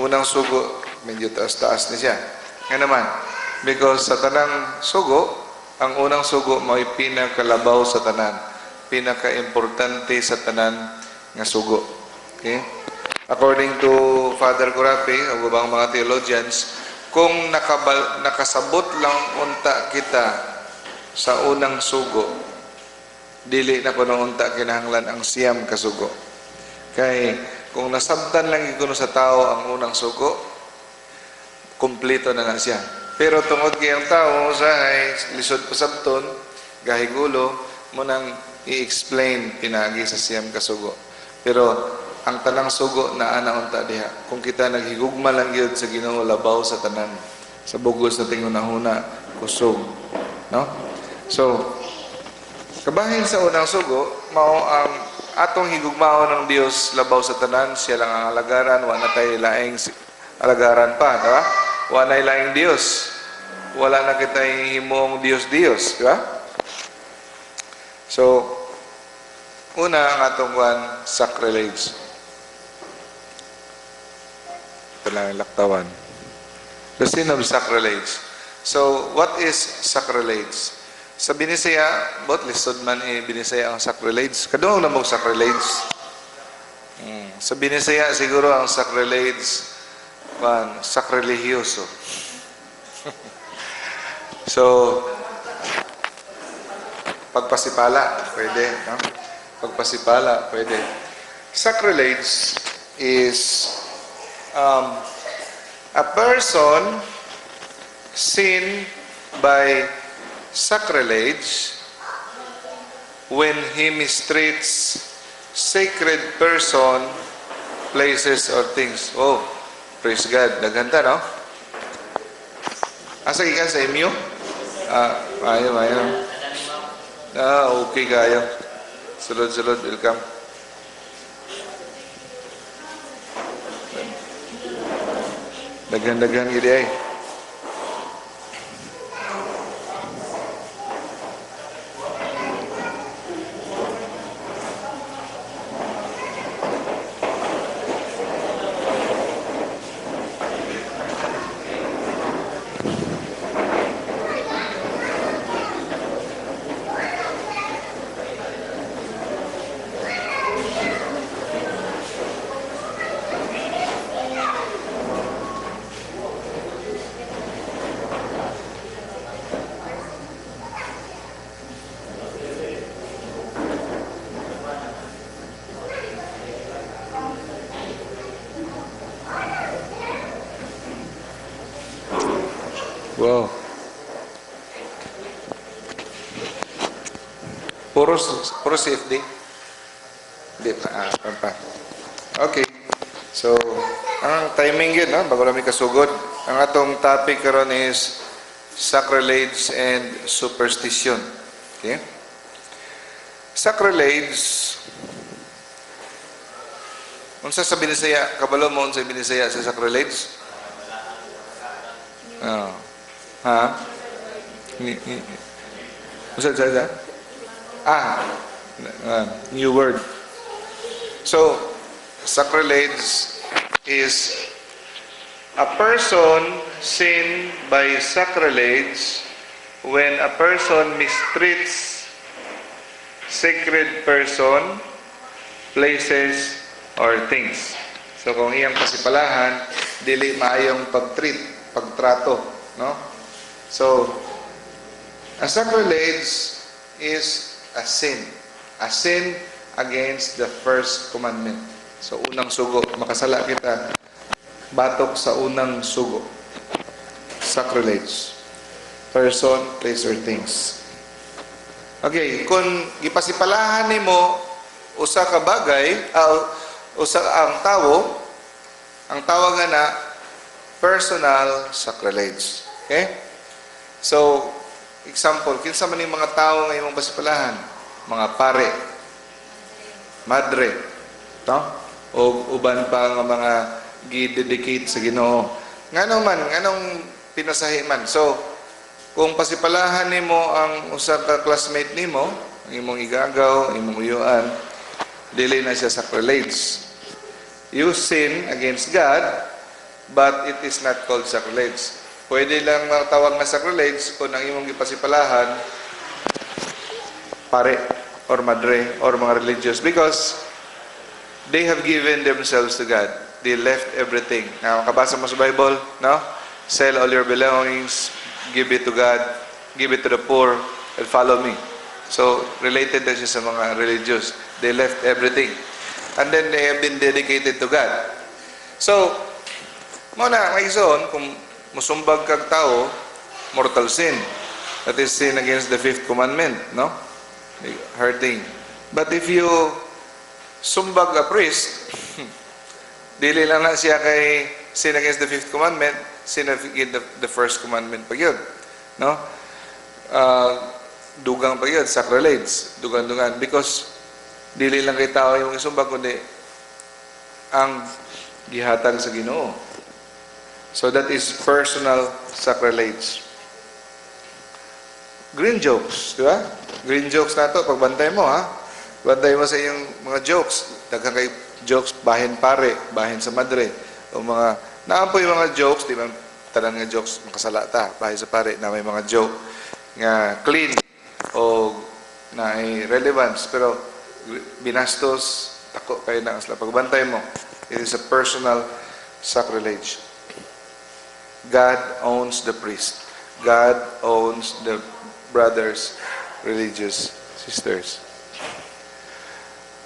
unang sugo, medyo taas-taas na siya. Nga naman, because sa tanang sugo, ang unang sugo may pinakalabaw sa tanan, pinaka-importante sa tanan nga sugo. Okay? According to Father Corape, o ubang mga theologians, kung nakasabot lang unta kita sa unang sugo, dili na ko nung unta kinahanglan ang siyam kasugo. Kay kung nasabtan lang iguno sa tao ang unang sugo, kumpleto na siya. Pero tungod kay ang tao usahay lisod pasabton, gahigulo mo nang i-explain pinagi sa siyam kasugo. Pero ang tanang sugo na ana unta diha. Kung kita naghigugma lang gyud sa Ginoo labaw sa tanan, sa bugos na tingunahuna kusog, no? So kabahin sa unang sugo, mao ang atong higugmaon ng Dios labaw sa tanan, siya lang ang alagaran, wa na tay laing alagaran pa, di ba? Wa na laing Dios. Wala na kitay himong Dios-Dios, di ba? So, una ang atong sacrilege. Ito lang laktawan. The sin of sacrilege. So, what is sacrilege? Sa Binisaya, bot lisod man Binisaya ang sacrilege. Kadungog na mong sacrilege. Sa Binisaya, siguro ang sacrilege, sacrilegioso. So, pagpasipala, pwede. No? Pagpasipala, pwede. Sacrilege is a person sin by sacrilege when he mistreats sacred person, places, or things. Oh, praise God. Naganda, no? Asa ikan sa inyo? Ayaw. Okay kayo. Sulod, welcome. Dagan-dagan gini ay. Wow. Puro CFD? Hindi pa. Okay. So, ang timing yun, no? Bago namin kasugod. Ang atong topic karon is sacrilege and superstition. Okay? Sacrilege, unsa sa Binisaya, kabalo mo unsa Binisaya sa sacrilege? Ha? What's that? New word. So, sacrilege is a person sin by sacrilege when a person mistreats sacred person, places, or things. So, kung iyang pasipalahan, dili maayong pagtrato, no? So, a sacrilege is a sin against the first commandment. So, unang sugo, makasala kita, batok sa unang sugo. Sacrilege. Person, place, or things. Okay, kung ipasipalahan nimo usa ka bagay, usa ang tawag na personal sacrilege. Okay? So, example, kinsa man yung mga tao nga imong pasipalahan? Mga pare, madre, no? O uban pa nga mga gi-dedicate sa Ginoo. Nganong pinasahi man. So, kung pasipalahan nimo ang usa ka classmate nimo, ang imong igagaw, ang imong uyuan, dili na siya sacrilege. You sin against God but it is not called sacrilege. Pwede lang matawag na sacrilege kung ang imong gipasipalahan pare or madre or mga religious, because they have given themselves to God. They left everything. Now, kabasa mo sa Bible, no? Sell all your belongings, give it to God, give it to the poor, and follow me. So, related na siya sa mga religious. They left everything. And then, they have been dedicated to God. So, muna, may ison, kung musumbag kag tao, mortal sin. That is sin against the fifth commandment, no? Hurting. But if you sumbag a priest, dili lang na siya kay sin against the fifth commandment, sin against the first commandment pa yun. No? Dugang pa yun, sacrilege, dugan-dugan. Because dili lang kay tao yung isumbag, kundi ang gihatag sa Ginoo. So that is personal sacrilege. Green jokes, di ba? Green jokes na to, pagbantay mo, ha? Bantay mo sa iyong mga jokes. Daghang kay jokes, bahin pare, bahin sa madre. O mga, naampo yung mga jokes, di ba? Tanan nga jokes, makasalata, bahin sa pare, na may mga joke nga clean o na relevance. Pero binastos, tako kayo na asla. Pagbantay mo, it is a personal sacrilege. God owns the priest. God owns the brothers, religious sisters.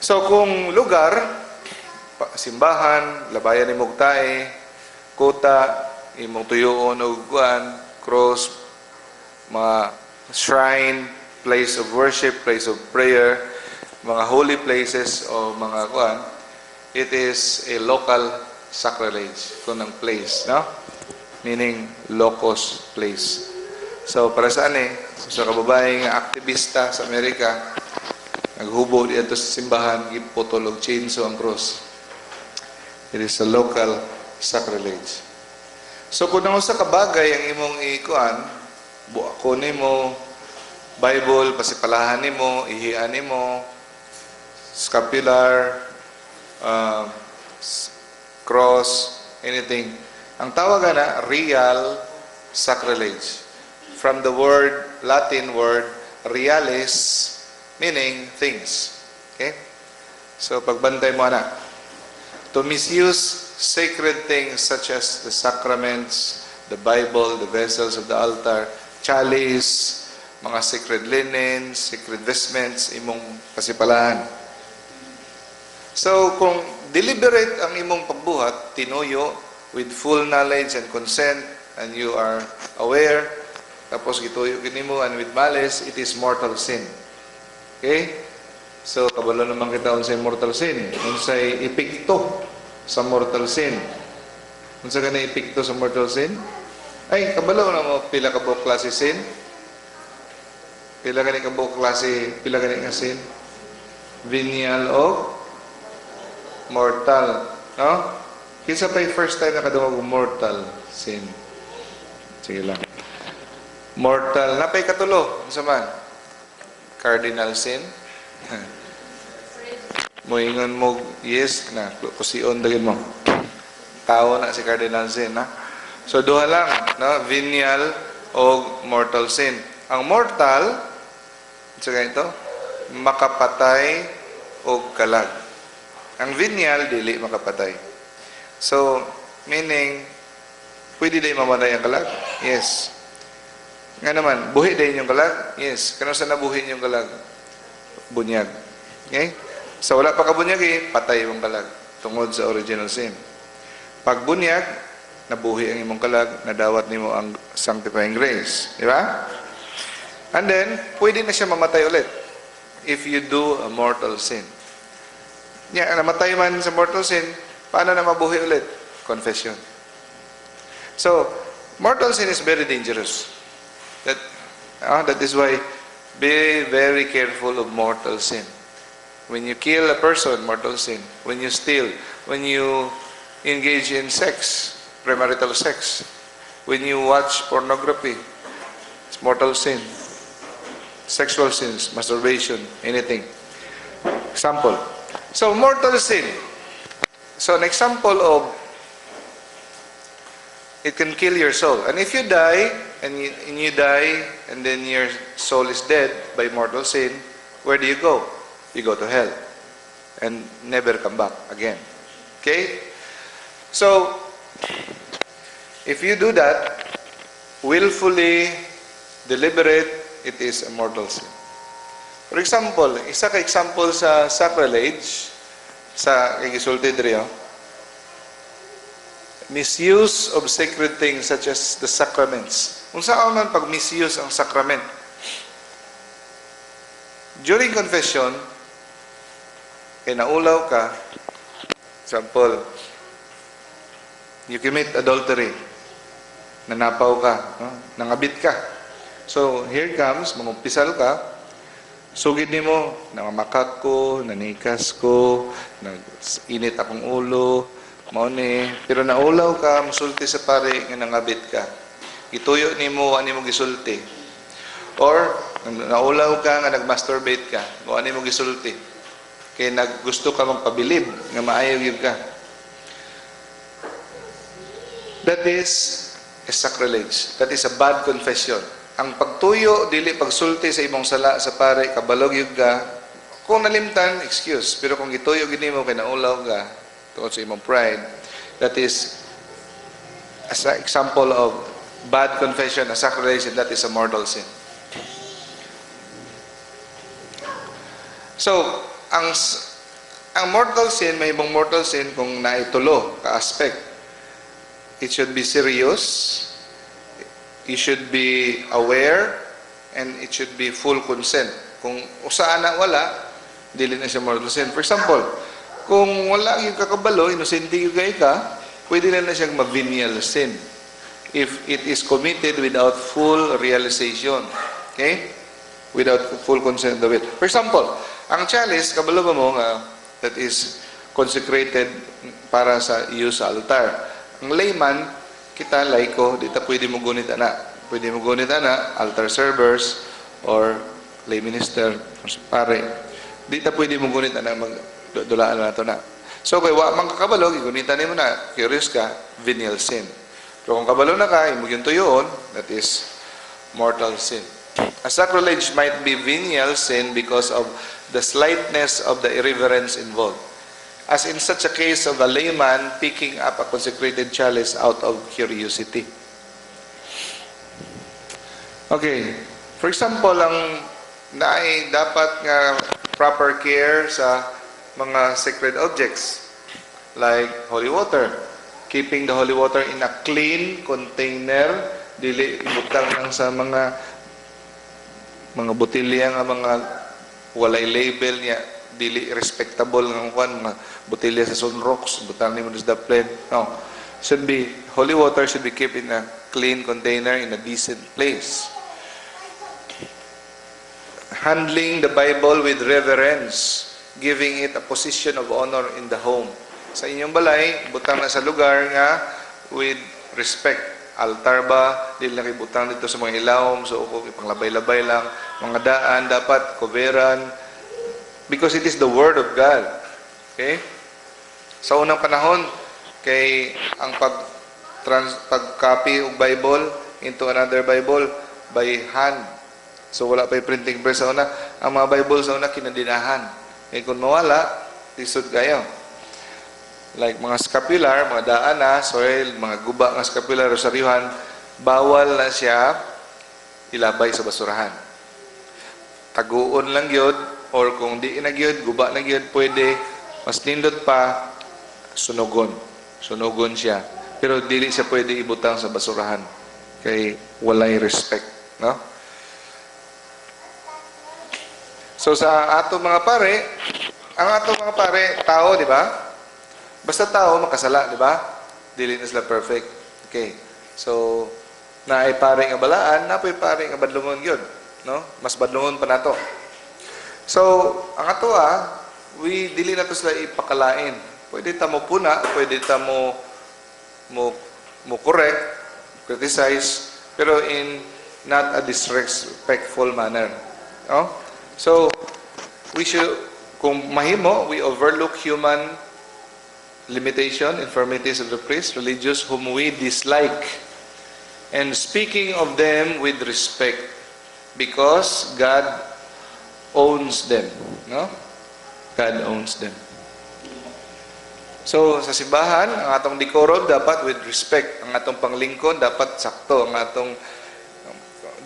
So kung lugar, simbahan, labayan ni Mugtae, kota, imong tuyoon o guan, cross, mga shrine, place of worship, place of prayer, mga holy places o mga guan, it is a local sacrilege kung ang place, no? Meaning locus place. So para saan sa kababaeng aktivista sa Amerika, naghubo dito sa simbahan, giputol og chainsaw ang cross. It is a local sacrilege. So kung nang sa kabagay ang imong ikuan, kunin mo Bible, pasipalahan nimo, ihian nimo, scapular, cross, anything. Ang tawagan na real sacrilege. From the Latin word realis, meaning things. Okay? So pagbantay mo na. To misuse sacred things such as the sacraments, the Bible, the vessels of the altar, chalice, mga sacred linens, sacred vestments, imong pasipalahan. So kung deliberate ang imong pagbuhat, tinuyo, with full knowledge and consent, and you are aware, tapos gituyo kinimo and with malice, it is mortal sin. Okay? So, kabalo naman kita unsay mortal sin. Unsay epekto sa mortal sin. Unsay kanay epekto sa mortal sin? Ay, kabalo na mo pila ka buok klase sin? Pila ka buok klase, pila ka nga sin? Venial o mortal. No? Kinsa pa yung first time nakadungog mortal sin? Sige lang. Mortal. Napay katulo. Ano man? Cardinal sin. Moingon mo, yes, na, kusion dagin mo. Tao na si cardinal sin, na? So, duha lang, no? Venial o mortal sin. Ang mortal, sa ganito, makapatay o kalag. Ang venial, dili makapatay. So, meaning, pwede din mamatay ang kalag? Yes. Nga naman, buhi din yung kalag? Yes. Kano sa nabuhi yung kalag? Bunyag. Okay? So, wala pa kabunyag patay yung kalag. Tungod sa original sin. Pag bunyag, nabuhi ang imong kalag, nadawat nimo ang sanctifying grace. Di ba? And then, pwede na siya mamatay ulit if you do a mortal sin. Yeah, namatay man sa mortal sin, paano na mabuhi ulit? Confession. So, mortal sin is very dangerous. That is why be very careful of mortal sin. When you kill a person, mortal sin. When you steal, when you engage in sex, premarital sex, when you watch pornography, it's mortal sin. Sexual sins, masturbation, anything. Example. So, mortal sin. So, an example of it can kill your soul. And if you die, and you die, and then your soul is dead by mortal sin, where do you go? You go to hell. And never come back again. Okay? So, if you do that, willfully, deliberate, it is a mortal sin. For example, isa ka example sa sacrilege, sa igisulti diri, misuse of sacred things such as the sacraments. Kung saan man pag misuse ang sacrament. During confession, naulaw ka, example, you commit adultery, nanapaw ka, no? Nangabit ka. So, here comes, mangumpisal ka, sugid nimo, namamakak ko, nanikas ko, init akong ulo, mauni, pero naulaw ka, musulti sa pare, nga nangabit ka. Ituyo nimo, ani mo gisulti. Or, naulaw ka, nga nagmasturbate ka, o ani mo gisulti. Kaya gusto ka magpabilib, nga maayaw yun ka. That is a sacrilege. That is a bad confession. Ang pagtuyo, dili pagsulti sa imong sala sa pare, kabalog yun ka. Kung nalimtan, excuse. Pero kung gituyo gini mo, kinaulaw ka, tungkol sa imong pride, that is as an example of bad confession, a sacrilege, and that is a mortal sin. So, ang mortal sin, may ibang mortal sin kung naitulo ka aspect. It should be serious, you should be aware, and it should be full consent. Kung usaan na wala, dili na siya mortal sin. For example, kung wala yung kakabalo, inosente yung ka, pwede na siyang ma-venial sin if it is committed without full realization. Okay? Without full consent of it. For example, ang chalice, kabalo ba mo that is consecrated para sa iyo sa altar. Ang layman, kita laiko, dito pwede mo gunit ana. Pwede mo gunit ana, altar servers, or lay minister, or pare. Dito pwede mo gunit ana, magdulaan na ito na. So, kaya mang kakabalog, igunitan mo na, curious ka, venial sin. Pero kung kabalo na ka, imog yung tuyoon, that is mortal sin. A sacrilege might be venial sin because of the slightness of the irreverence involved. As in such a case of a layman picking up a consecrated chalice out of curiosity. Okay. For example, ang dapat nga proper care sa mga sacred objects like holy water. Keeping the holy water in a clean container, dili ibutang lang sa mga botilya nga mga walay label niya, dili respectable ng mga botelya sa sunrocks, butang ni mo sa plane. No. Holy water should be kept in a clean container in a decent place. Handling the Bible with reverence, giving it a position of honor in the home. Sa inyong balay, butang na sa lugar nga with respect. Altar ba, dili na butang dito sa mga ilawom, so ipanglabay-labay lang. Mga daan, dapat coveran, because it is the Word of God. Okay? Sa unang panahon, kay ang pag-copy ng Bible into another Bible by hand. So wala pa yung printing press sa una. Ang mga Bible sa una, kinadinahan. Kaya kung mawala, tisod kayo. Like mga scapular, mga daana, soil, mga guba ng scapular, rosaryuhan, bawal na siya ilabay sa basurahan. Taguon lang yun, or kung di na gyud, guba na gyud, pwede mas nindot pa sunugon. Sunugon siya. Pero dili siya pwede ibutang sa basurahan. Kay walay respect, no? So sa ato mga pare, ang ato mga pare, tao, di ba? Basta tao makasala, di ba? Dili na sila perfect. Okay. So na ay pare nga balaan, na po'y pare nga badlungon gyud, no? Mas badlungon pa nato. So, ang ato dili na to sila ipakalain. Pwede ta mo puna, pwede ta mo correct, criticize, pero in not a disrespectful manner. No? So, we should, kung mahimo, we overlook human limitation, infirmities of the priests, religious whom we dislike, and speaking of them with respect, because God owns them. No? God owns them. So, sa simbahan, ang atong decorum dapat with respect. Ang atong panglingkod dapat sakto. Ang atong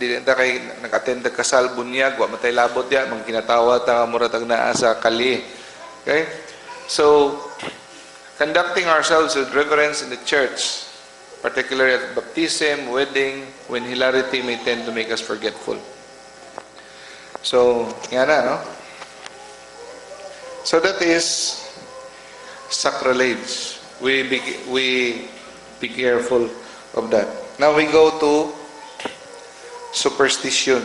dili ta kay nag-attend ka kasal bunyag, wa matay labot ya, mang kinatawa ta muratag naa sa kali. Okay? So, conducting ourselves with reverence in the church, particularly at baptism, wedding, when hilarity may tend to make us forgetful. So, yan na, no? So that is sacrilege. We be careful of that. Now we go to superstition.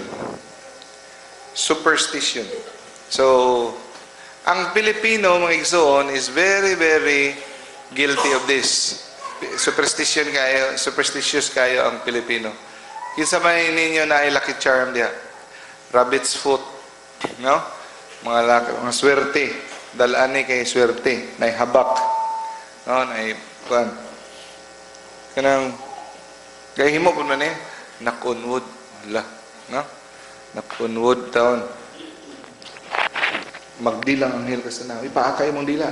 Superstition. So, ang Pilipino, mga igsoon, is very, very guilty of this. Superstitious kayo ang Pilipino. Kinsa may ninyo na ay lucky charm diha? Rabbit's foot. No? Mga swerte. Dalani kay swerte. Na habak. No? Na kuan. Kanang kay himo pud man knock on wood. Wala. No? Knock on wood taon. Magdilang anghel ka sa nawi. Paakay mong dila.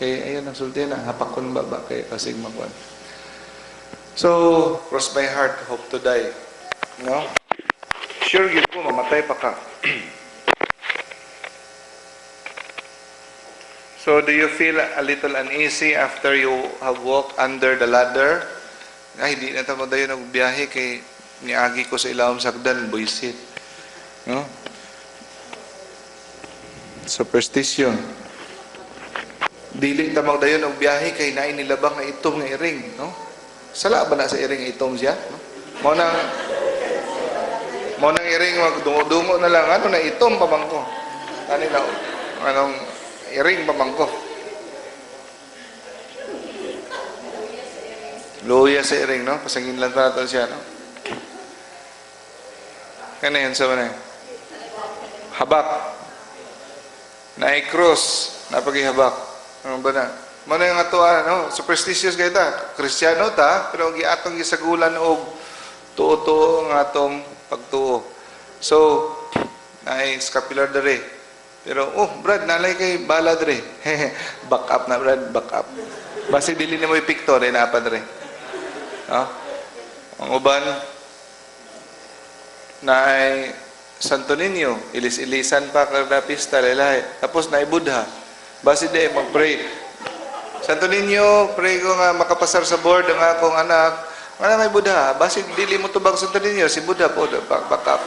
Kaya ayan ang sulti na. Hapakon baba kay kasig makuan. So, cross my heart, hope to die. No? Sure, yun po, mamatay pa ka. So, do you feel a little uneasy after you have walked under the ladder? Ay, di na tamo dayo nagbiyahe kay niagi ko sa ilawom sagdan, buisit. No? Superstition. Dili tamang dayo nagbiyahe kay naay nilabang nga itom nga iring. No? Sala ba na sa iring nga itom siya? No? Mo nang iring magdungo-dungo na lang. Ano na itom pamangko? Ano na? Anong iring pamangko? Luya sa iring, no? Pasangin lang natin siya, no? Ano yan sa mana? Habak. Naikros. Napaghihabak. Ano ba na? Mano yung ato, no? Superstitious kayo ta. Kristyano ta, pero giatong gisagulan og tuo-tuo ng atong pagtuo. So, naay scapular dere. Pero, Brad, nalay kay bala dere. Back up na, Brad, back up. Basi dili na mo ipikto, rin na pa dere. No? Ang uban, naay Santo Niño, ilis-ilisan pa kada pista, lelay. Tapos naay Buddha. Basi de, mag-pray. Santo Niño, pray ko nga makapasar sa board ang akong anak. Ano may Buddha? Basi dili mo tubag Santo Niño, si Buddha po, back up.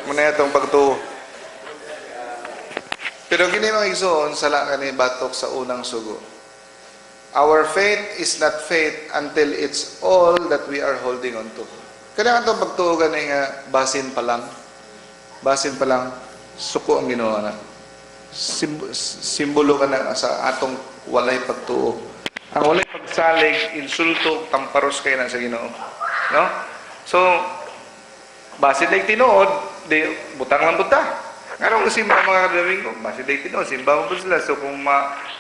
Muna itong pagtuo. Pero kini mga igsoon, sala ka ni batok sa unang sugo. Our faith is not faith until it's all that we are holding on to. Kaya itong pagtuo ka nga basin pa lang. Basin pa lang, suko ang ginawa na. Simbolo ka na sa atong walay pagtuo. Ang walay pagsalig, insulto, tamparos kayo na sa Ginoo. No? So, basin na tinuod, di, butang lang buta. Nga simba mga kadaming ko, basin na tinuod, simba mo po sila. So, kung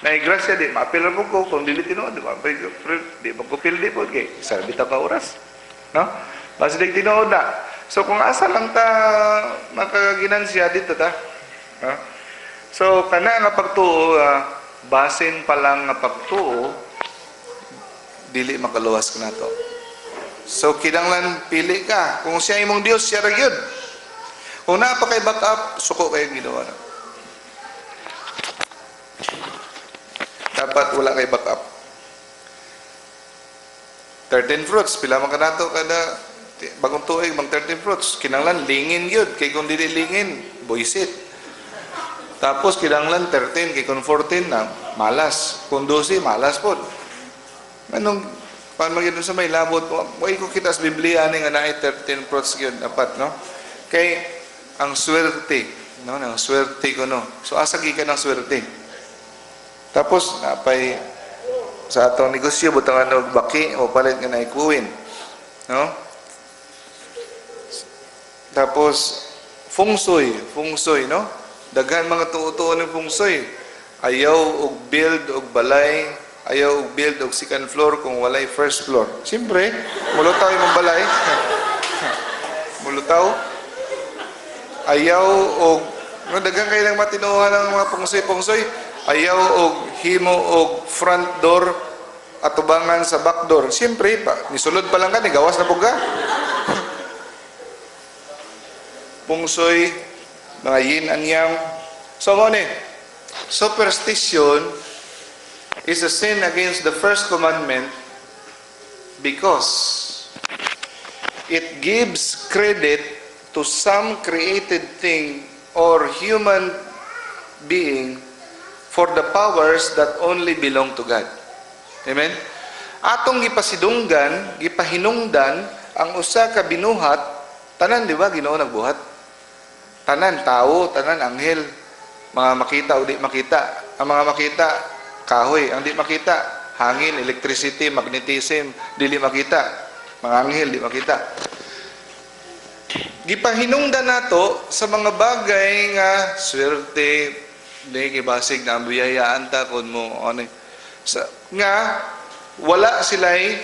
naigrasya, di, maapil mo ko, kung dili tinuod, di magkupil di po, kay sarbita ka oras. No? Basin na tinuod na. So, kung asa lang ta makaginansya dito ta, no? So, kana nga pagtuo, basin pa lang nga pagtuo, dili makaluwas ka na to. So, kinanglan pili ka. Kung siya imong Diyos, siya rin yun. Kung napa kay back up, suko kayong ginawa na. Dapat wala kay back up. 13 fruits, pila man ka na to kada bagong tuig, bang 13 fruits. Kinanglan, lingin yun. Kay kung dili lingin, buisit. Tapos kinanglan 13, kay kung 14 na, malas. Kung 12, malas po. Anong, paano magiging sa may labot? Huwag ko kita sa Biblia nga na 13 fruits yun, dapat, no? Kay, ang swerte, no? Ang swerte ko, no? So, asagi ka ng swerte. Tapos, napay, sa atong negosyo, butangan ng baki, o palit nga na ikuwin. No? Tapos, feng shui, no? Daghan mga tuo-tuo ng feng shui. Ayaw og build og balay, ayaw og build og second floor kung walay first floor. Siyempre, mulutaw imong balay. Mulutaw. Ayaw og daghang kay lang matinuhan ng mga pungsoy-pungsoy. Ayaw og himo og front door atubangan sa back door. Siyempre, nisulod pa lang ka, gawas na po ka. Pungsoy, mga yin and yang. So, superstition is a sin against the first commandment because it gives credit to some created thing or human being for the powers that only belong to God. Amen? Atong gipasidunggan, gipahinungdan, ang usa ka binuhat, tanan, di ba, Ginoo nagbuhat? Tanan, tao, tanan, anghel, mga makita o di makita. Ang mga makita, kahoy. Ang di makita, hangin, electricity, magnetism, dili makita. Mga anghel, di makita. Gipahinungdan nato sa mga bagay nga swerte, di kibasig na ang biyayaan ta kung mo, nga wala sila'y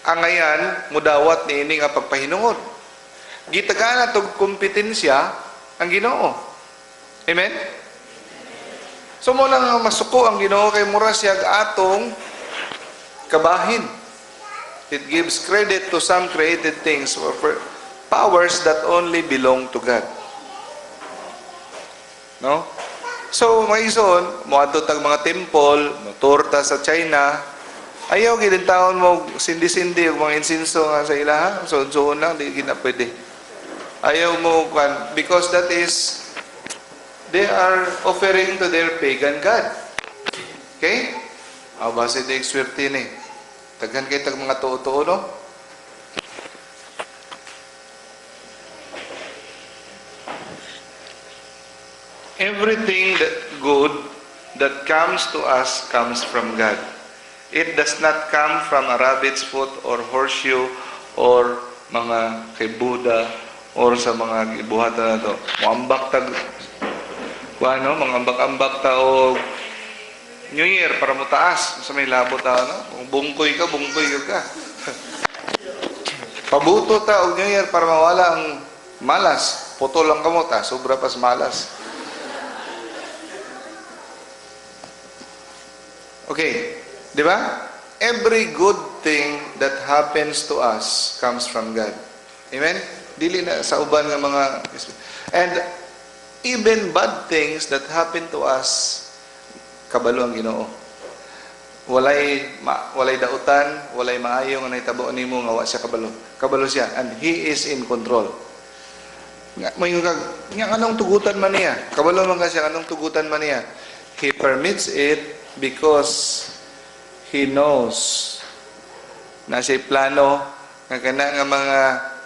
angayan mudawat ni ini nga pagpahinungod. Gitagaan na itong kompetensya ang Ginoo. Amen? So mo nang masuko ang Ginoo kay mura siya atong kabahin. It gives credit to some created things or powers that only belong to God. No? So, mga ison, moadto tag mga temple, torta sa China, ayaw gid taon mo sindi-sindi og mga insinso nga sa ilaha, so lang di gina pwede. Ayaw mo kan because that is they are offering to their pagan god. Okay? Base de swerte ni. Taghan kay tag mga tuo-tuo no. Everything that good that comes to us comes from God. It does not come from a rabbit's foot or horseshoe or mga kay Buddha or sa mga ibuhatan na to. Muambak tag mga ambak-ambak ta o New Year para mo taas sa may labot ta no. Kung bungkoy ka ka. Pabuto ta og New Year para mawala ang malas. Putol lang kamo ta, sobra pas malas. Okay, di ba? Every good thing that happens to us comes from God. Amen? Dili na sa uban nga mga... And even bad things that happen to us, kabalo ang Ginoo. Walay dautan, walay maayo nga nahitabo nimo nga wa siya kabalo. Kabalo siya and He is in control. Nga anong tugutan man niya? Kabalo man ka siya, anong tugutan man niya? He permits it because He knows na siya plano nga kana nga mga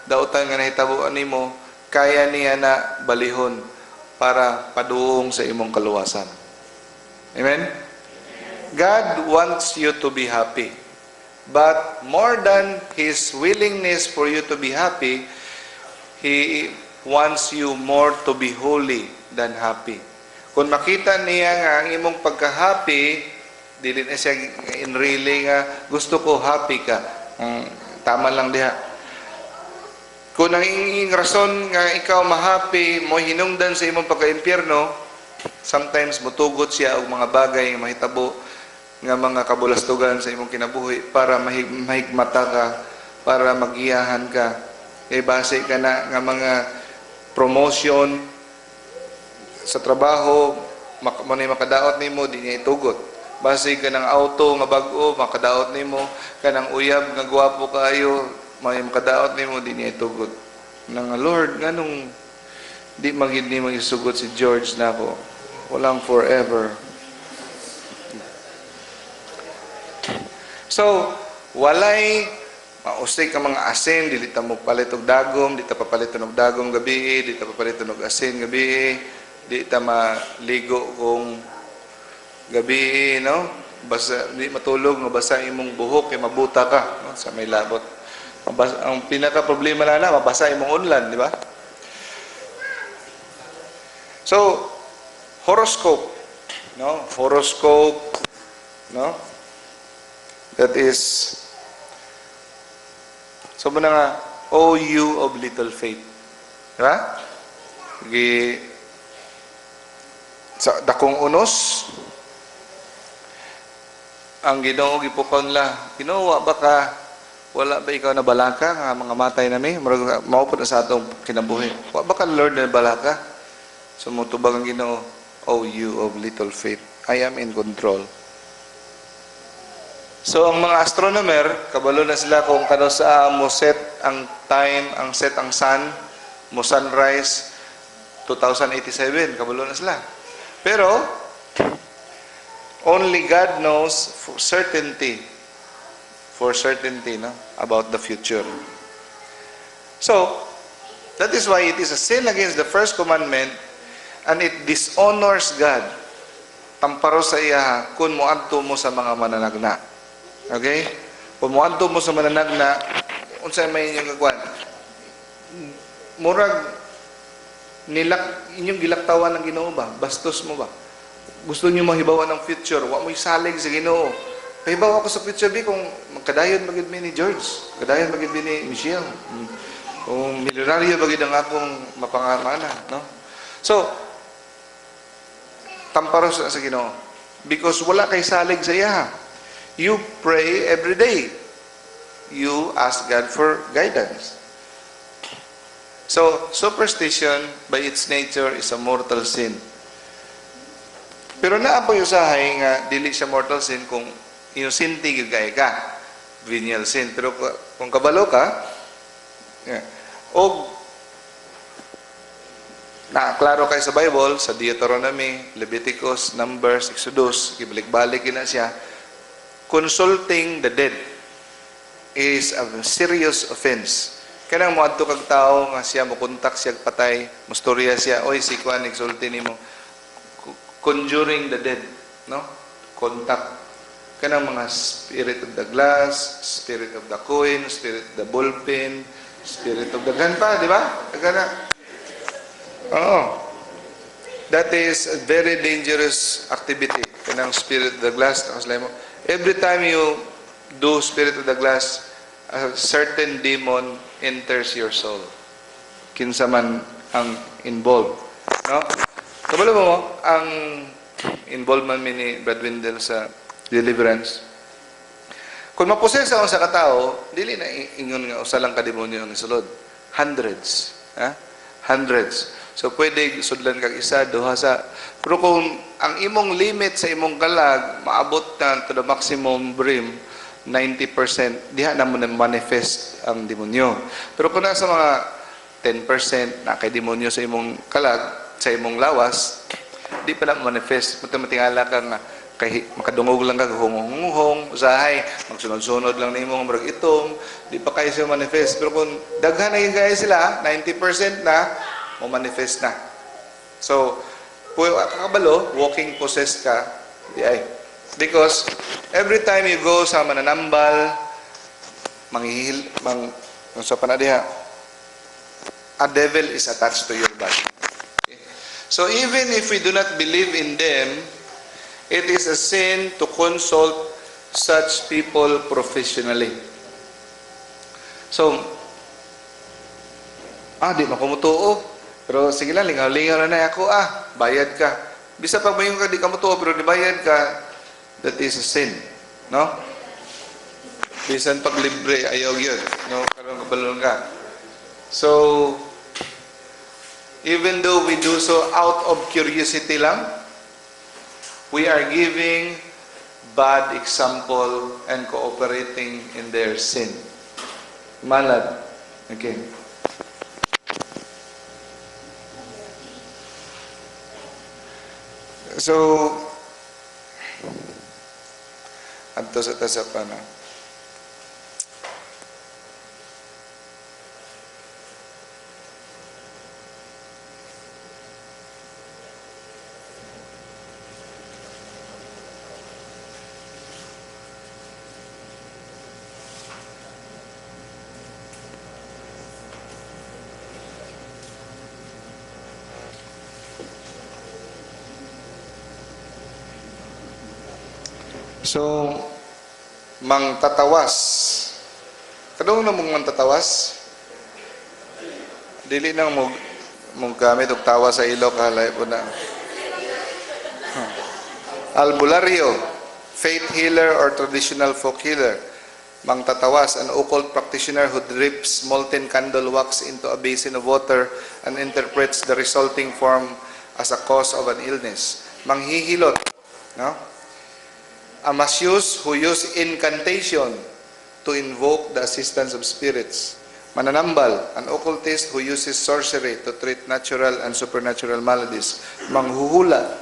dautan nga nahitabuan nimo kaya niya na balihon para paduong sa imong kaluwasan. Amen? God wants you to be happy. But more than His willingness for you to be happy, He wants you more to be holy than happy. Kung makita niya nga ang imong pagka-happy, dili na siya in really nga gusto ko happy ka. Tama lang diha. Kung ang inging rason nga ikaw ma-happy, mo hinungdan sa imong pagka-impyerno, sometimes mutugot siya og mga bagay nga mahitabo nga mga kabulastugan sa imong kinabuhi para mahigmata ka, para magiyahan ka. Kay base ka na nga mga promotion sa trabaho, makadaot nimo di niya itugot. Base ka ng auto nga bag-o, makadaot nimo, kanang uyab nga gwapo kaayo, may makadaot nimo di niya itugot. Nang Lord, nganong di magid nimo isugot si George nako. Walang forever. So, walay mausay ka mga asin, dili ta mo palit og dagom, di ta papaliton og dagom gabi, di ta papaliton og asin gabi. Di ta maligo kung gabi, no? Basa, di matulog, mabasa imong buhok, kay mabuta ka, no? Sa may labot. Ang pinaka-problema na mabasa imong unlan, di ba? So, horoscope. no? Horoscope, no? That is, so muna nga, O you of little faith. Diba? Sa dakong unos, ang Ginoo gipukon la, Ginoo, wa ba ka, wala ba ikaw na balaka, nga mga matay na mi, maupod na sa atong kinabuhi. Wa ba ka Lord na balaka? Sumutubag ang Ginoo, O you of little faith, I am in control. So ang mga astronomer, kabalo na sila kung kano sa mo set ang time, ang set ang sun, mo sunrise 2087, kabalo na sila. Pero only God knows for certainty, no, about the future. So that is why it is a sin against the first commandment and it dishonors God. Tamparo sa iya kun moadto mo sa mga mananagna. Okay? Kung muadto mo sa mananagna, unsay may inyong kagwan? Murag inyong gilaktawan ng Ginoo ba? Bastos mo ba? Gusto niyo mahibawan ng future, wa mo isalig sa Ginoo. Pahibaw ako sa future bi kung magkadayon magid mi ni George, kadayon magid mi ni Michelle. Kung milyonaryo bagid ang akong mapangamana, no? So tamparos sa Ginoo because wala kay salig sa iya. You pray every day. You ask God for guidance. So, superstition by its nature is a mortal sin. Pero naapoy usahay nga dili siya mortal sin kung inusinti gagay ka. Venial sin. Pero kung kabalo ka, o klaro kay sa Bible, sa Deuteronomy, Leviticus, Numbers, Exodus, ibalik-balik na siya, consulting the dead is a serious offense. Kanang moadto kag tao nga siya mo kontak siya patay, mustorya siya, oy si kuan nagsulti nimo. Conjuring the dead, no? Contact kanang mga spirit of the glass, spirit of the coin, spirit of the ballpen, spirit of the gun pa, di ba? Kana. Oo. That is a very dangerous activity. Kanang spirit of the glass, nakaslay mo. Every time you do spirit of the glass, a certain demon enters your soul. Kinsa man ang involved. No? Kabalo mo, ang involvement ni Brad Windel sa deliverance. Kung mapusesa sa katao, dili na ingon nga usa lang ka demonyo ang isulod. Hundreds. Hundreds. So pwede sudlan kag isa, duha sa. Pero kung ang imong limit sa imong kalag maabot na to the maximum brim 90%, diha na mo na manifest ang demonyo. Pero kung nasa mga 10% na kay demonyo sa imong kalag, sa imong lawas, di pa na manifest. Matingala ka nga kay makadungog lang ka hungong usahay, magsunod-sunod lang nimo nga murag itong, di pa kayo siya manifest. Pero kung daghan na yung gaya sila, 90% na mo manifest na. So, kakabalo, walking possessed ka, di ay. Because every time you go sa mananambal, sa panadiha, a devil is attached to your body. Okay? So even if we do not believe in them, it is a sin to consult such people professionally. So, di makumutuo. Pero sige lang, lingaw-lingaw na ako, bayad ka. Bisa pag mayroon ka, di ka mutuo, pero di bayad ka, that is a sin. No? Bisan pag libre, ayaw yun. No? Karong kabalon ka. So, even though we do so out of curiosity lang, we are giving bad example and cooperating in their sin. Malad. Okay. So, adto sa tasapan na. So, mangtatawas. Kadong na mong mangtatawas? Dili nang mong gamit og tawa sa ilok, halay po na. Albularyo, faith healer or traditional folk healer. Mangtatawas, an occult practitioner who drips molten candle wax into a basin of water and interprets the resulting form as a cause of an illness. Manghihilot, no? A masyus who use incantation to invoke the assistance of spirits. Mananambal, an occultist who uses sorcery to treat natural and supernatural maladies. Manghuhula,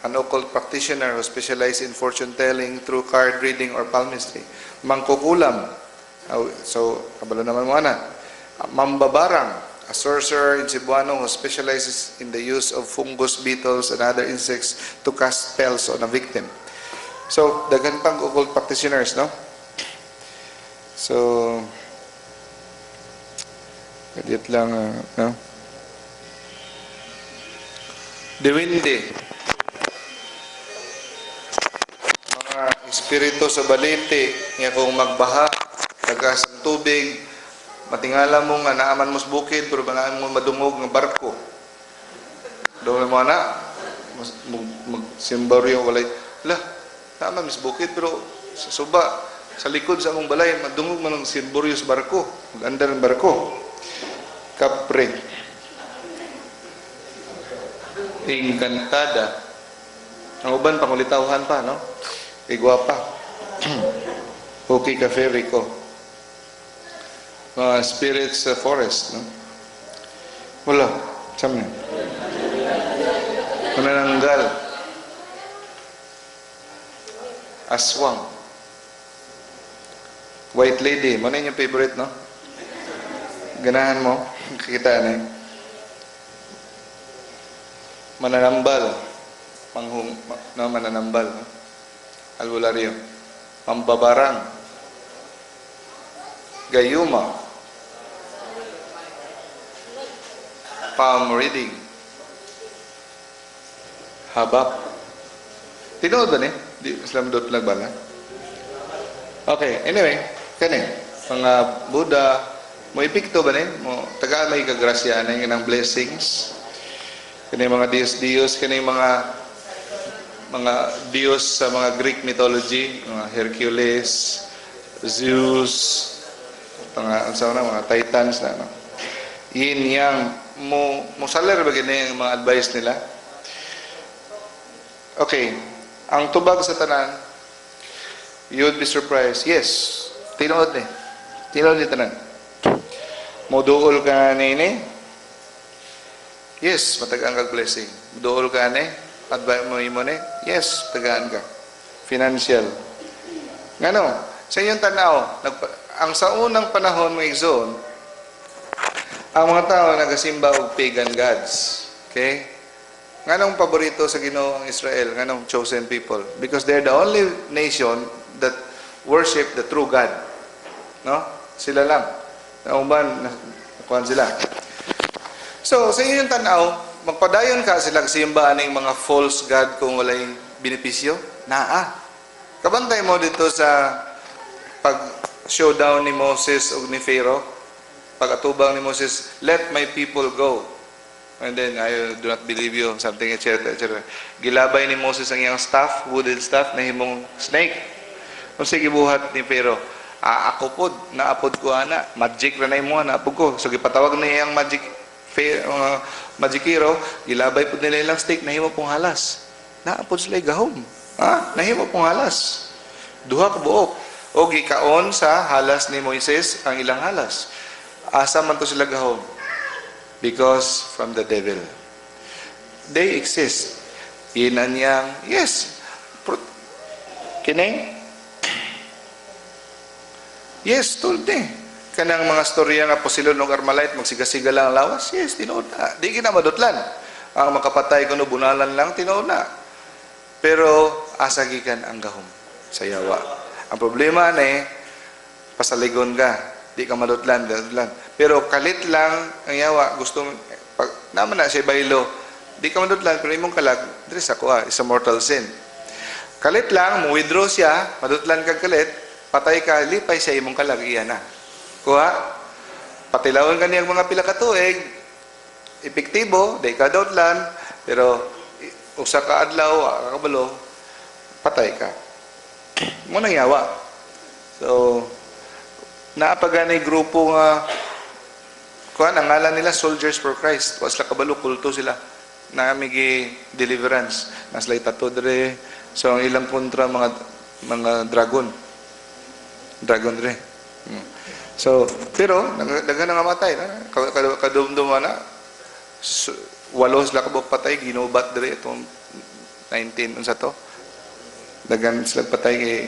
an occult practitioner who specializes in fortune telling through card reading or palmistry. Mangkukulam, so kabalo naman mo na. Mambabarang, a sorcerer in Cebuano who specializes in the use of fungus, beetles, and other insects to cast spells on a victim. So, daghan pang occult practitioners, no? So, kadit lang, no? Diwindi. Mga espiritu sa baliti, nga kung magbaha, tagas ang tubig, matingala mo nga naaman mo sa bukid, pero banaan mo madungog ng barko. Doon mo na, magsimbaryo, walay, lah, naaman mo sa bukid, pero sa suba, sa likod sa among balay, madungog man ng simbaryo sa barko, mag-andar ng barko. Kapre. Encantada. Ang uban, pangulitauhan pa, no? Igwapa. Okay, Cafe Rico. Mga spirits sa forest, no? Wala. Saan na? Manananggal. Aswang. White lady. Ano yung favorite, no? Ganahan mo. Kikita na eh. Mananambal. Mananambal. No? Albularyo. Mambabarang. Gayuma. Palm reading. Habak. Tinood ba ni? Di Islam dot nagbala. Okay, anyway, kani mga Buddha mo ipikto ba ni? Mo tagaan may kagrasya na ng blessings. Kani mga Diyos, kani mga Diyos sa mga Greek mythology, mga Hercules, Zeus, mga Titans na, no? Yin yang mo saler ba gini ang mga advice nila? Okay, ang tubag sa tanan, you would be surprised. Yes, tinood ni. Tinood ni tanan. Moduol ka nini? Yes, matagaan kag blessing. Moduol ka ni? Advice mo ni? Yes, tagaan ka. Financial. Ngano? Sa inyong tanaw, ang sa unang panahon ng zone, ang mga tao nagasimba og pagan gods. Okay? Nganong paborito sa Ginoo ang Israel? Nganong chosen people? Because they're the only nation that worship the true God. No? Sila lang. Nauban, nakuhan sila. So, sa inyong tanaw, magpadayon ka silang simba aning mga false god kung walay benepisyo? Naa. Kabantay mo dito sa pag-showdown ni Moses o ni Pharaoh, pag-atubang ni Moses, let my people go. And then, I do not believe you, something, etc. Gilabay ni Moses ang iyang staff, wooden staff, na himong snake. Kung sige buhat ni Pharaoh, ako po, naapod ko ana, magic na mo, naapod ko. So, gipatawag na iyang magic hero, gilabay po nila ilang snake, nahimo pong halas. Naapod sila gahom. Nahimo pong halas. Duha ka buok. O gikaon sa halas ni Moises ang ilang halas. Asa man to sila gahom? Because from the devil. They exist. Inan yang, yes. Kini? Yes, told ni. Kanang mga storya nga posilon ng Armalite, magsigasiga lang ang lawas? Yes, tinood na. Di kinamadutlan. Ang makapatay ko no, bunalan lang, tinood na. Pero, asagikan ang gahom sa yawa. Ang problema na pasaligon ka. Di ka madutlan. Pero kalit lang ang yawa. Gusto, naman na siya baylo. Di ka madutlan, pero imong kalag, dress ako is a mortal sin. Kalit lang, mo-withdraw siya, madutlan kag kalit, patay ka, lipay siya imong kalagian na. Kuha, patilawon ka niyang mga pila ka tuig, epektibo, day ka dotlan, pero usa ka adlaw, kabalo, patay ka. Mo nang yawa. So, naapagani grupo nga, kuha, ang ngalan nila, Soldiers for Christ. Was la kabalo, kulto sila. Namigi deliverance. Naslay tatodre. So, ang ilang kontra, mga dragon. Dragon re. So, pero, daga na nga matay. Kadumduma na. Walos la kabok patay, ginubat dire itong 19, unsa to? Dagan sila patay kay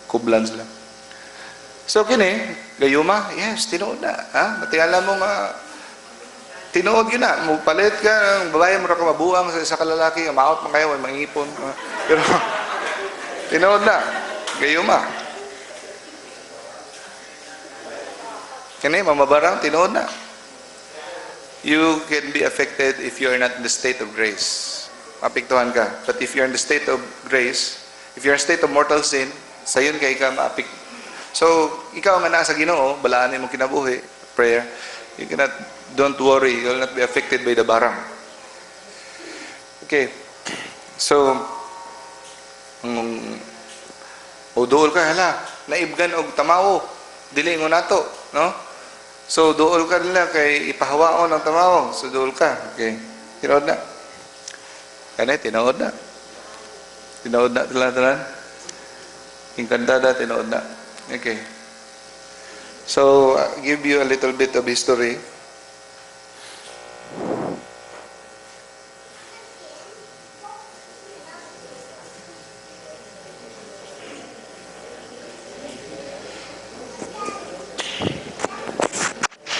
kublan sila. So kini, gayuma, yes, tinuod na. Ha? Matingala mo nga, tinuod yun na. Palit ka, ng babae mo ra ka mabuang sa kalalaki, maot man kayo, may mangipon. Pero, tinuod na. Gayuma. Kini, mamabarang, tinuod na. You can be affected if you are not in the state of grace. Mapiktuhan ka. But if you're in the state of grace, if you're in the state of mortal sin, sayon kay ka maapik. So, ikaw nga nasa Ginoo, balaan mo kinabuhi, prayer, you cannot, don't worry, you'll not be affected by the barang. Okay. So, dool ka, hala, naibgan og tamawo, dili mo nato, no? So, dool ka nila kay ipahawaon ang tamaw. So, dool ka. Okay. Tinood na. Kani, tinood na. Tinood na talan-talan. Inkantada, tinood na. Okay. So, I'll give you a little bit of history.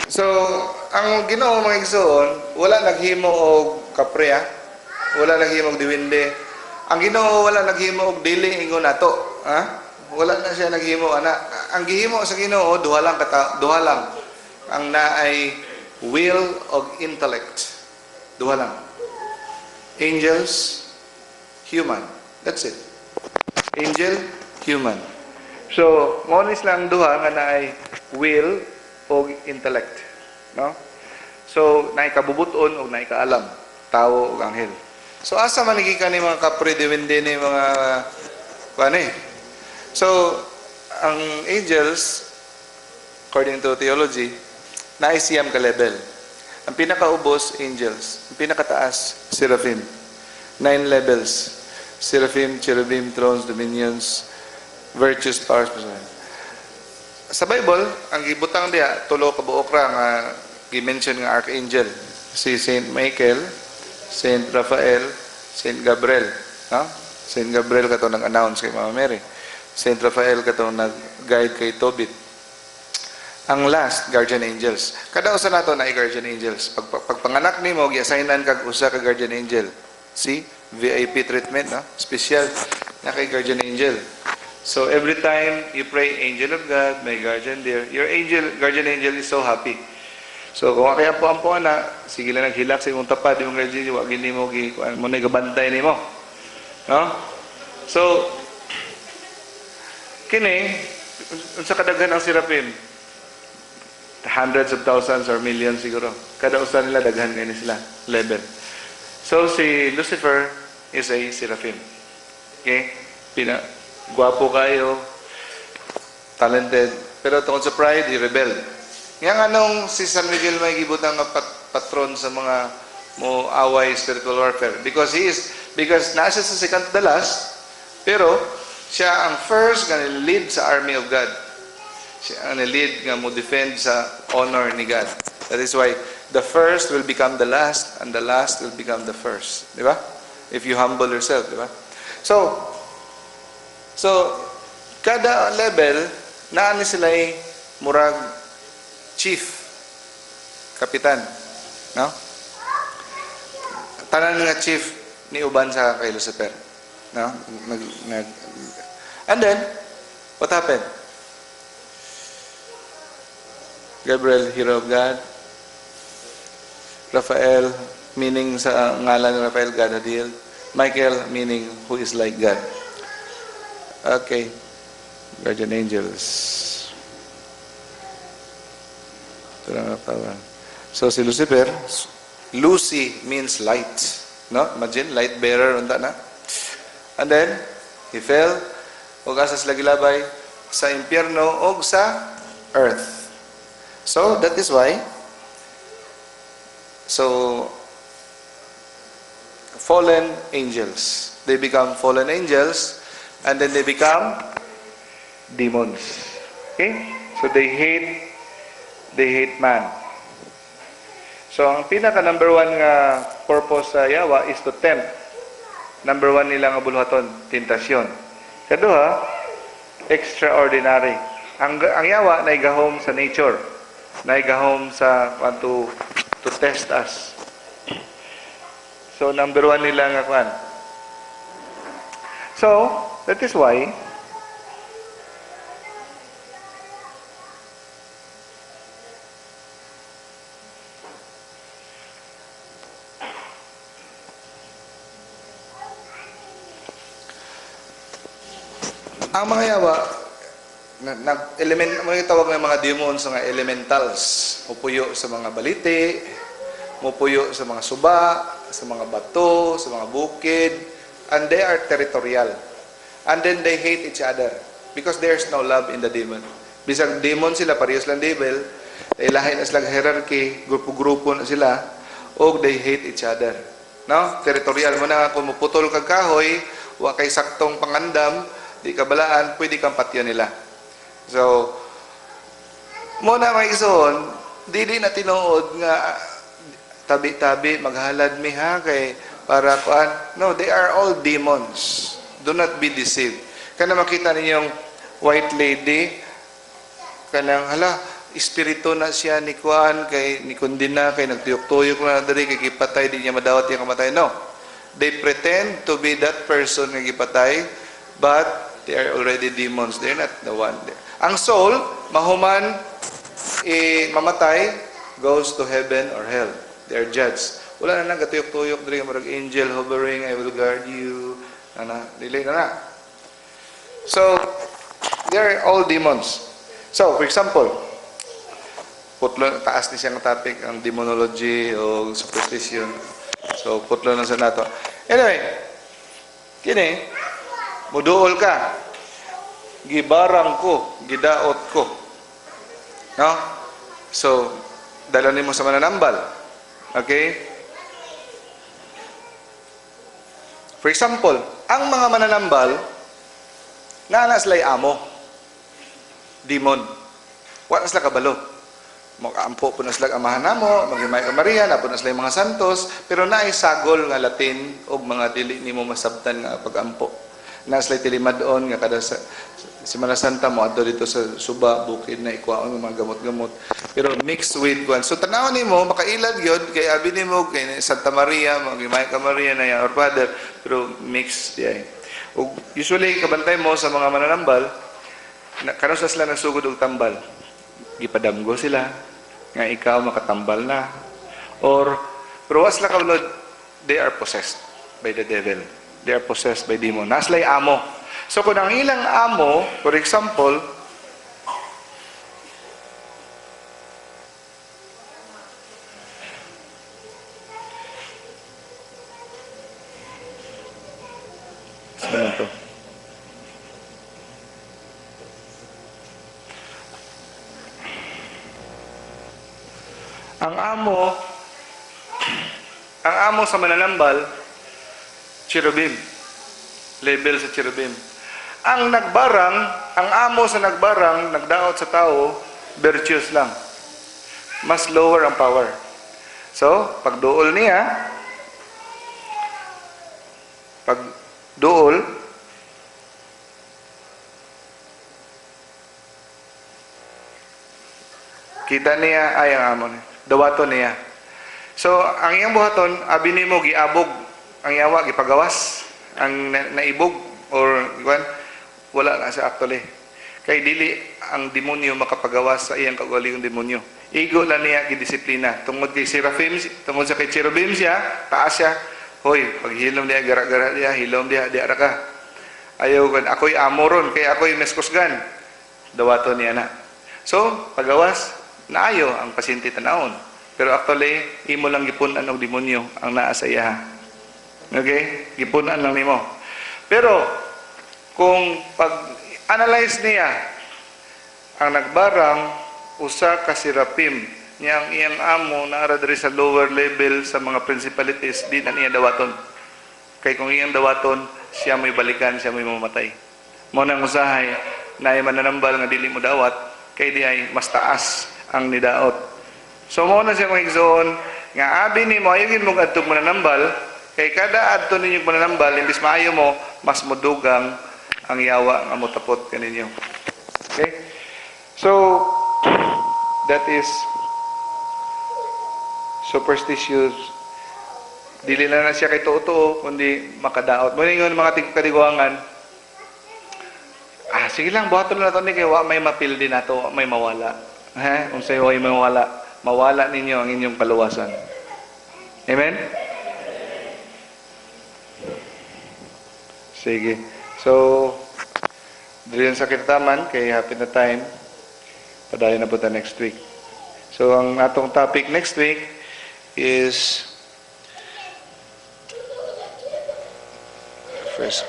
So, ang Ginoo mga igsoon, wala naghimo og kapreya, wala naghimo og diwinde. Ang Ginoo wala naghimo og dili ingon nato, ha? Wala na siya naghimo ana. Ang gihimo sa Ginoo duha lang. Ang naay will og intellect. Duha lang. Angels, human. That's it. Angel, human. So, monis lang duha nga naay will og intellect. No? So, naikabubuton o naikaalam. Tao o anghel. So, asa manigika ni mga kapre-diwinde ni mga kuane? So, ang angels, according to theology, naisiyam ka level. Ang pinakaubos, angels. Ang pinakataas, seraphim. 9 levels. Seraphim, cherubim, thrones, dominions, virtues, powers, sa Bible, ang gibutang diya, tulo ka buok ra nga gi-mention nga archangel. Si Saint Michael, Saint Raphael, Saint Gabriel. No? Saint Gabriel kato nag-announce kay Mama Mary. Saint Raphael kato nag-guide kay Tobit. Ang last, guardian angels. Kada usa nato na guardian angels. Pagpanganak nimo, gi-assignan kag usa ka guardian angel. See? VIP treatment, no? Special na kay guardian angel. So every time you pray, angel of God, my guardian dear, your guardian angel is so happy. So kung kaya po na, sige lang naghilak sa imong tapat, imong guardian angel, wag nimo mo na gabantay nimo. No? So kini sa kadaghan ang seraphim, hundreds of thousands or millions siguro. Kada usa nila daghan kini sila level. So si Lucifer is a seraphim. Okay? Guwapo kayo, talented, pero tungkol sa pride, i-rebel. Nga anong si San Miguel may gibutang ng patron sa mga mo away spiritual warfare? Because nasa sa second to the last, pero siya ang first nga lead sa army of God. Siya ang lead nga mo defend sa honor ni God. That is why the first will become the last and the last will become the first. Di ba? If you humble yourself, di ba? So, kada level, naani sila'y murag chief, kapitan. No? Tanan nga chief ni uban sa kay Lucifer. No? And then, what happened? Gabriel, hero of God. Raphael, meaning sa ngalan ni Raphael, God had healed. Michael, meaning who is like God. Okay. Guardian angels. Ito lang ang power. So si Lucifer, Lucy means light. No? Imagine, light bearer, unta na. And then, he fell, o asas lagi labay, sa impyerno, o sa earth. So, that is why, so, fallen angels. They become fallen angels, and then they become demons. Okay? So, they hate man. So, ang pinaka number one nga purpose sa yawa is to tempt. Number one nila nga bulhaton, tentasyon. Kaduha, extraordinary. Ang yawa na igahom sa nature. Na igahom sa to test us. So, number one nila nga kwan. So, that is why ang mga yawa, mga tawag ng mga demons nga elementals, mupuyo sa mga baliti, mupuyo sa mga suba, sa mga bato, sa mga bukid, and they are territorial. And then they hate each other because there's no love in the demon. Bisag demon sila, parehas lang devil, ilahin na silang hierarchy, grupo-grupo na sila, o they hate each other. No? Territorial mo na, kung muputol kag kahoy, wa kay saktong pangandam, di kabalaan, pwede kang patyan nila. So, muna may ison, di na tinuod nga tabi-tabi, maghalad mi ha, kay para kuan. No, they are all demons. Do not be deceived. Kana makita ninyong white lady, kanang hala, espiritu na siya ni kuan, kay ni kundina, kay nagtuyok-tuyok na diri, kay gipatay, di niya madawat yung kamatay. No. They pretend to be that person nga gipatay, but they are already demons. They're not the one there. Ang soul, mahuman, mamatay, goes to heaven or hell. They are judged. Wala na nagatuyok-tuyok diri marag angel hovering, I will guard you. Dili na. So, they are all demons. So, for example, putlo, taas ni siyang topic, ang demonology o superstition. So, putlo na sa nato. Anyway, kini, muduol ka. Gibarang ko, gidaot ko. No? So, dalanin mo sa mananambal. Okay? For example, ang mga mananambal, na sila'y amo. Demon. Wala sila kabalo. Makaampo po na sila amahan namo, magimay ka Maria, na po na sila mga santos, pero naay sagol nga Latin o mga dili ni mo masabtan nga pagampo. Na sila tilimad doon nga kada sa Semana Santa mo adto dito sa Suba, bukid na ikwaon ng mga gamot-gamot. Pero mixed with one. So tanaw nimo makailad gyud kay abi nimo kay Santa Maria, magimay ka Maria na ya or Father, pero mixed diay. Ug usually kabantay mo sa mga mananambal, karon sila nagsugod og tambal. Gipadamgo sila nga ikaw makatambal na. Or pero was la kaulod, they are possessed by the devil. They are possessed by demon. Naslay amo. So kung ang ilang amo, for example, saan ito? Ang amo sa mananambal, cherubim. Label sa cherubim. Ang nagbarang, ang amo sa nagbarang, nagdaot sa tao, virtuous lang. Mas lower ang power. So, pagduol niya, kita niya ay ang amo niya. Dawaton niya. So, ang iyang buhaton, abi nimo giabog, ang yawa gipagawas, ang naibog or wala na siya actually. Kay dili ang demonyo makapagawas sa iyang kaugalingong demonyo. Igo lang niya gidisiplina. Tungod kay seraphim, tungod sa kay cherubim siya, taas siya. Hoy, pag hilom niya, gara-gara niya, hilom niya, di ara ka. Ayaw ko, ako'y amoron, kaya ako'y meskusgan. Dawaton niya na. So, pagawas, naayo ang pasyente tanawon. Pero actually, imo lang gipunan og demonyo ang naa sa iya. Okay? Gipunan lang nimo. Pero, kung pag-analyze niya, ang nagbarang, usa ka si Rapim, niya ang iyang amo naara diri sa lower level sa mga principalities, di na niya dawaton. Kay kung iyang dawaton, siya may balikan, siya may mamatay. Mo nang usahay, na ay mananambal nga dili mo dawat, kay di ay mas taas ang nidaot. So mo na siya kung igsoon, nga abi ni mo, ayogin mong adtog mananambal, kay kada adto ninyo mananambal, imbis maayo mo, mas mudugang ang yawa nga motapot kaninyo. Okay? So, that is superstitious. Dili na siya kay tuo-tuo, kundi makadaot. Muna yung mga kadiguangan, sige lang, buhaton na ito ni kaya may mapil din na ito, may mawala. Kung sa'yo ay mawala, mawala ninyo ang inyong kaluwasan. Amen? Sige. So, dili sa kitataman, kay happy na time, padayon na po ta next week. So, ang atong topic next week is First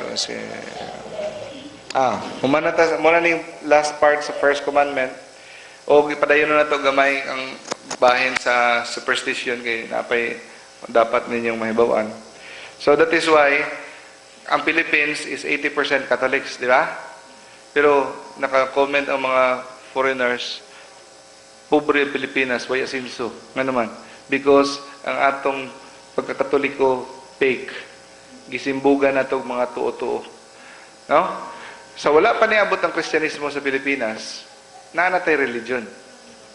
muna na yung last part sa first commandment. O padayon na to gamay ang bahin sa superstition kay napay dapat ninyong mahibawan. So that is why ang Philippines is 80% Catholics, di ba? Pero naka-comment ang mga foreigners, pobre Pilipinas, why asinso? Nga naman, because ang atong pagkakatoliko fake, gisimbugan na itong mga tuo-tuo. No? So wala pa niabot ang Kristyanismo sa Pilipinas, nanatay religion,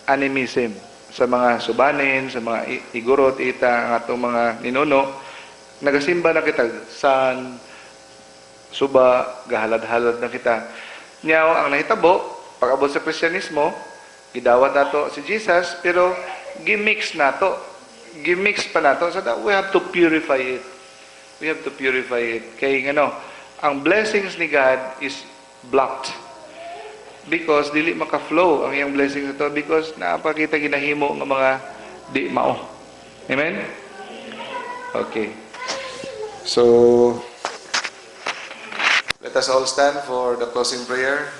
animism, sa mga subanin, sa mga igorot, ita, ang atong mga ninuno, nagasimba na kita, san, suba, gahalad-halad na kita. Nyaw, ang nahitabo, pag-abot sa Kristyanismo, gidawat nato si Jesus, pero gimix nato, gimix pa nato, so that we have to purify it. We have to purify it. Kaya ang blessings ni God is blocked. Because dili maka-flow ang iyang blessings ito because naapakita ginahimo ng mga di mao. Amen? Okay. So, let us all stand for the closing prayer.